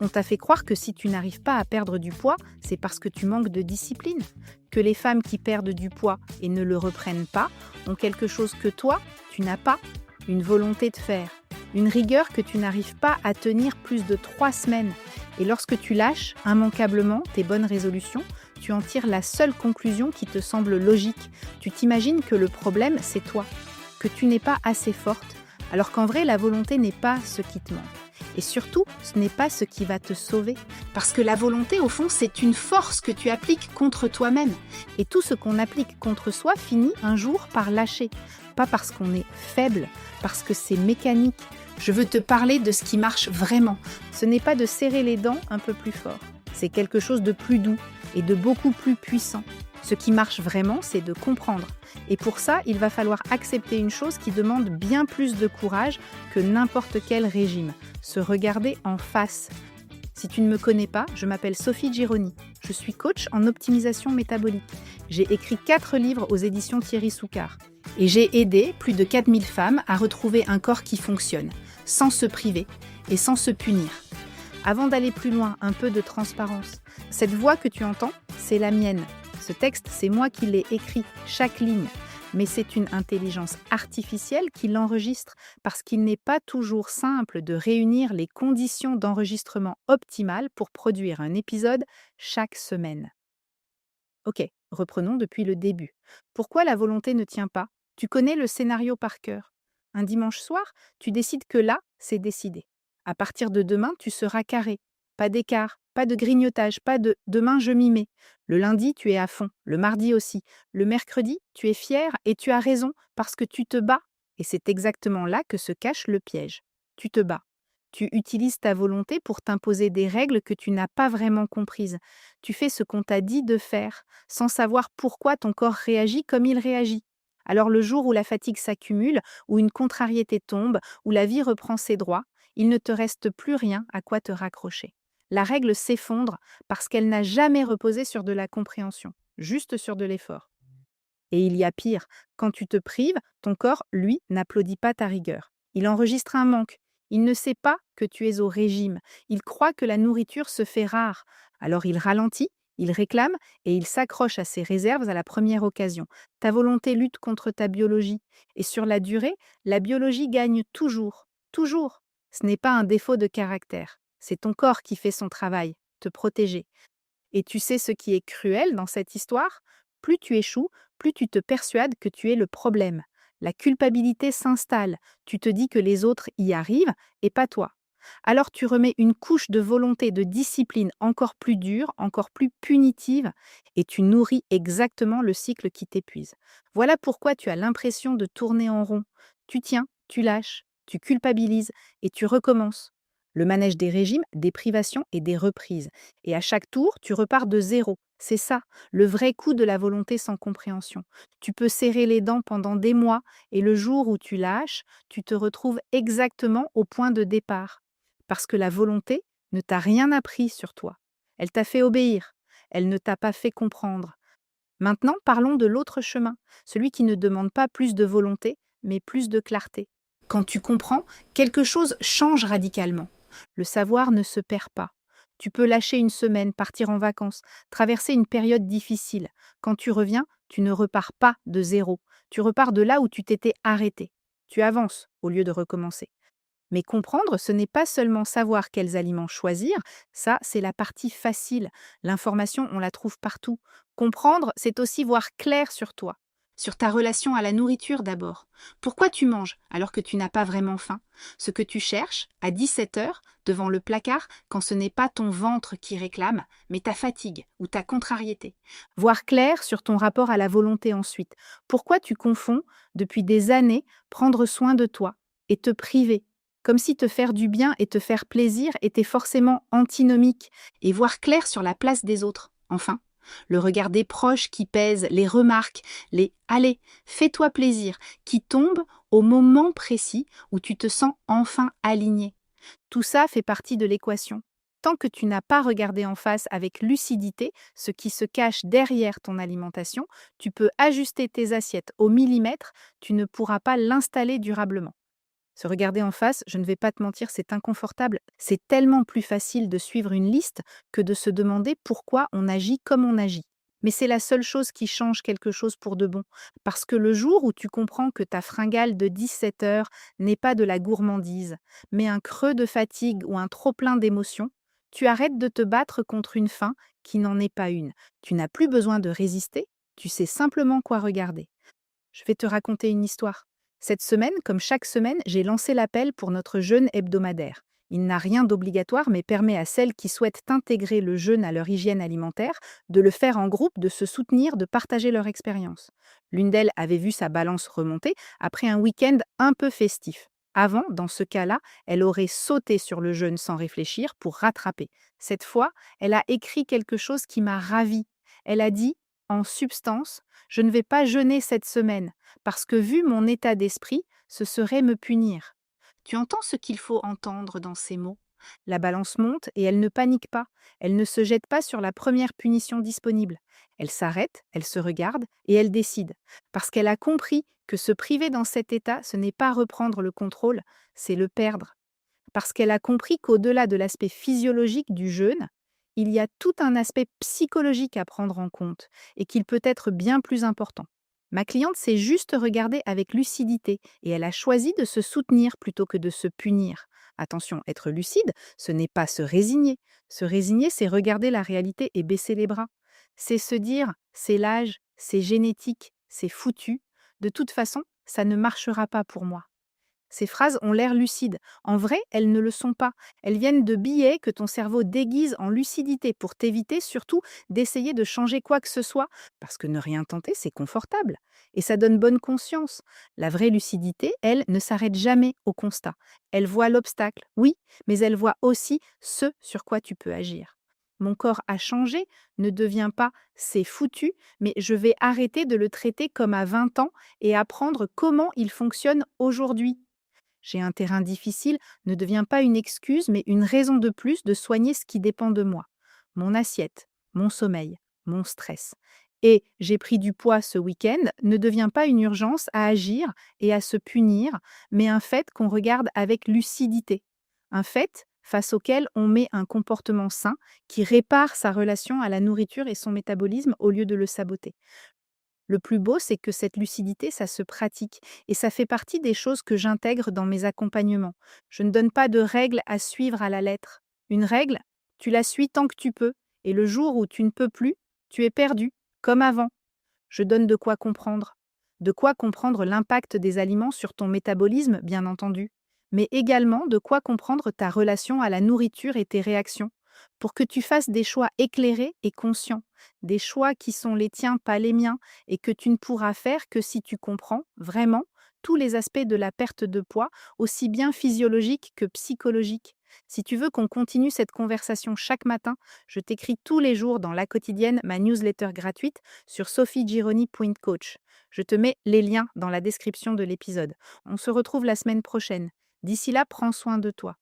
On t'a fait croire que si tu n'arrives pas à perdre du poids, c'est parce que tu manques de discipline, que les femmes qui perdent du poids et ne le reprennent pas ont quelque chose que toi, tu n'as pas, une volonté de faire, une rigueur que tu n'arrives pas à tenir plus de 3 semaines. Et lorsque tu lâches immanquablement tes bonnes résolutions, tu en tires la seule conclusion qui te semble logique. Tu t'imagines que le problème, c'est toi, que tu n'es pas assez forte, alors qu'en vrai, la volonté n'est pas ce qui te manque. Et surtout, ce n'est pas ce qui va te sauver. Parce que la volonté, au fond, c'est une force que tu appliques contre toi-même. Et tout ce qu'on applique contre soi finit un jour par lâcher. Pas parce qu'on est faible, parce que c'est mécanique. Je veux te parler de ce qui marche vraiment. Ce n'est pas de serrer les dents un peu plus fort. C'est quelque chose de plus doux et de beaucoup plus puissant. Ce qui marche vraiment, c'est de comprendre. Et pour ça, il va falloir accepter une chose qui demande bien plus de courage que n'importe quel régime. Se regarder en face. Si tu ne me connais pas, je m'appelle Sophie Gironi. Je suis coach en optimisation métabolique. J'ai écrit 4 livres aux éditions Thierry Soucard. Et j'ai aidé plus de 4000 femmes à retrouver un corps qui fonctionne, sans se priver et sans se punir. Avant d'aller plus loin, un peu de transparence. Cette voix que tu entends, c'est la mienne. Ce texte, c'est moi qui l'ai écrit, chaque ligne. Mais c'est une intelligence artificielle qui l'enregistre parce qu'il n'est pas toujours simple de réunir les conditions d'enregistrement optimales pour produire un épisode chaque semaine. Ok, reprenons depuis le début. Pourquoi la volonté ne tient pas? Tu connais le scénario par cœur. Un dimanche soir, tu décides que là, c'est décidé. À partir de demain, tu seras carré. Pas d'écart, pas de grignotage, pas de demain je m'y mets. Le lundi, tu es à fond, le mardi aussi. Le mercredi, tu es fier et tu as raison parce que tu te bats. Et c'est exactement là que se cache le piège. Tu te bats. Tu utilises ta volonté pour t'imposer des règles que tu n'as pas vraiment comprises. Tu fais ce qu'on t'a dit de faire, sans savoir pourquoi ton corps réagit comme il réagit. Alors le jour où la fatigue s'accumule, où une contrariété tombe, où la vie reprend ses droits, il ne te reste plus rien à quoi te raccrocher. La règle s'effondre parce qu'elle n'a jamais reposé sur de la compréhension, juste sur de l'effort. Et il y a pire, quand tu te prives, ton corps, lui, n'applaudit pas ta rigueur. Il enregistre un manque. Il ne sait pas que tu es au régime. Il croit que la nourriture se fait rare. Alors il ralentit, il réclame et il s'accroche à ses réserves à la première occasion. Ta volonté lutte contre ta biologie. Et sur la durée, la biologie gagne toujours. Toujours. Ce n'est pas un défaut de caractère. C'est ton corps qui fait son travail, te protéger. Et tu sais ce qui est cruel dans cette histoire? Plus tu échoues, plus tu te persuades que tu es le problème. La culpabilité s'installe. Tu te dis que les autres y arrivent et pas toi. Alors tu remets une couche de volonté, de discipline encore plus dure, encore plus punitive, et tu nourris exactement le cycle qui t'épuise. Voilà pourquoi tu as l'impression de tourner en rond. Tu tiens, tu lâches, tu culpabilises et tu recommences. Le manège des régimes, des privations et des reprises. Et à chaque tour, tu repars de zéro. C'est ça, le vrai coup de la volonté sans compréhension. Tu peux serrer les dents pendant des mois et le jour où tu lâches, tu te retrouves exactement au point de départ. Parce que la volonté ne t'a rien appris sur toi. Elle t'a fait obéir. Elle ne t'a pas fait comprendre. Maintenant, parlons de l'autre chemin, celui qui ne demande pas plus de volonté, mais plus de clarté. Quand tu comprends, quelque chose change radicalement. Le savoir ne se perd pas. Tu peux lâcher une semaine, partir en vacances, traverser une période difficile. Quand tu reviens, tu ne repars pas de zéro. Tu repars de là où tu t'étais arrêté. Tu avances au lieu de recommencer. Mais comprendre, ce n'est pas seulement savoir quels aliments choisir, ça, c'est la partie facile. L'information, on la trouve partout. Comprendre, c'est aussi voir clair sur toi, sur ta relation à la nourriture d'abord. Pourquoi tu manges alors que tu n'as pas vraiment faim? Ce que tu cherches à 17 heures devant le placard quand ce n'est pas ton ventre qui réclame, mais ta fatigue ou ta contrariété. Voir clair sur ton rapport à la volonté ensuite. Pourquoi tu confonds depuis des années prendre soin de toi et te priver? Comme si te faire du bien et te faire plaisir était forcément antinomique, et voir clair sur la place des autres, enfin. Le regard des proches qui pèsent, les remarques, les «allez, fais-toi plaisir» qui tombent au moment précis où tu te sens enfin aligné. Tout ça fait partie de l'équation. Tant que tu n'as pas regardé en face avec lucidité ce qui se cache derrière ton alimentation, tu peux ajuster tes assiettes au millimètre, tu ne pourras pas l'installer durablement. Se regarder en face, je ne vais pas te mentir, c'est inconfortable. C'est tellement plus facile de suivre une liste que de se demander pourquoi on agit comme on agit. Mais c'est la seule chose qui change quelque chose pour de bon. Parce que le jour où tu comprends que ta fringale de 17 heures n'est pas de la gourmandise, mais un creux de fatigue ou un trop-plein d'émotions, tu arrêtes de te battre contre une faim qui n'en est pas une. Tu n'as plus besoin de résister, tu sais simplement quoi regarder. Je vais te raconter une histoire. Cette semaine, comme chaque semaine, j'ai lancé l'appel pour notre jeûne hebdomadaire. Il n'a rien d'obligatoire, mais permet à celles qui souhaitent intégrer le jeûne à leur hygiène alimentaire de le faire en groupe, de se soutenir, de partager leur expérience. L'une d'elles avait vu sa balance remonter après un week-end un peu festif. Avant, dans ce cas-là, elle aurait sauté sur le jeûne sans réfléchir pour rattraper. Cette fois, elle a écrit quelque chose qui m'a ravie. Elle a dit, en substance, je ne vais pas jeûner cette semaine, parce que vu mon état d'esprit, ce serait me punir. Tu entends ce qu'il faut entendre dans ces mots? La balance monte et elle ne panique pas. Elle ne se jette pas sur la première punition disponible. Elle s'arrête, elle se regarde et elle décide. Parce qu'elle a compris que se priver dans cet état, ce n'est pas reprendre le contrôle, c'est le perdre. Parce qu'elle a compris qu'au-delà de l'aspect physiologique du jeûne, il y a tout un aspect psychologique à prendre en compte et qu'il peut être bien plus important. Ma cliente s'est juste regardée avec lucidité et elle a choisi de se soutenir plutôt que de se punir. Attention, être lucide, ce n'est pas se résigner. Se résigner, c'est regarder la réalité et baisser les bras. C'est se dire, c'est l'âge, c'est génétique, c'est foutu. De toute façon, ça ne marchera pas pour moi. Ces phrases ont l'air lucides. En vrai, elles ne le sont pas. Elles viennent de billets que ton cerveau déguise en lucidité pour t'éviter surtout d'essayer de changer quoi que ce soit, parce que ne rien tenter, c'est confortable. Et ça donne bonne conscience. La vraie lucidité, elle, ne s'arrête jamais au constat. Elle voit l'obstacle, oui, mais elle voit aussi ce sur quoi tu peux agir. Mon corps a changé ne devient pas c'est foutu, mais je vais arrêter de le traiter comme à 20 ans et apprendre comment il fonctionne aujourd'hui. J'ai un terrain difficile ne devient pas une excuse, mais une raison de plus de soigner ce qui dépend de moi. Mon assiette, mon sommeil, mon stress. Et j'ai pris du poids ce week-end ne devient pas une urgence à agir et à se punir, mais un fait qu'on regarde avec lucidité. Un fait face auquel on met un comportement sain qui répare sa relation à la nourriture et son métabolisme au lieu de le saboter. Le plus beau, c'est que cette lucidité, ça se pratique et ça fait partie des choses que j'intègre dans mes accompagnements. Je ne donne pas de règles à suivre à la lettre. Une règle, tu la suis tant que tu peux et le jour où tu ne peux plus, tu es perdu, comme avant. Je donne de quoi comprendre. De quoi comprendre l'impact des aliments sur ton métabolisme, bien entendu, mais également de quoi comprendre ta relation à la nourriture et tes réactions, pour que tu fasses des choix éclairés et conscients, des choix qui sont les tiens, pas les miens, et que tu ne pourras faire que si tu comprends vraiment tous les aspects de la perte de poids, aussi bien physiologique que psychologique. Si tu veux qu'on continue cette conversation chaque matin, je t'écris tous les jours dans La Quotidienne, ma newsletter gratuite sur sophiegironi.coach. Je te mets les liens dans la description de l'épisode. On se retrouve la semaine prochaine. D'ici là, prends soin de toi.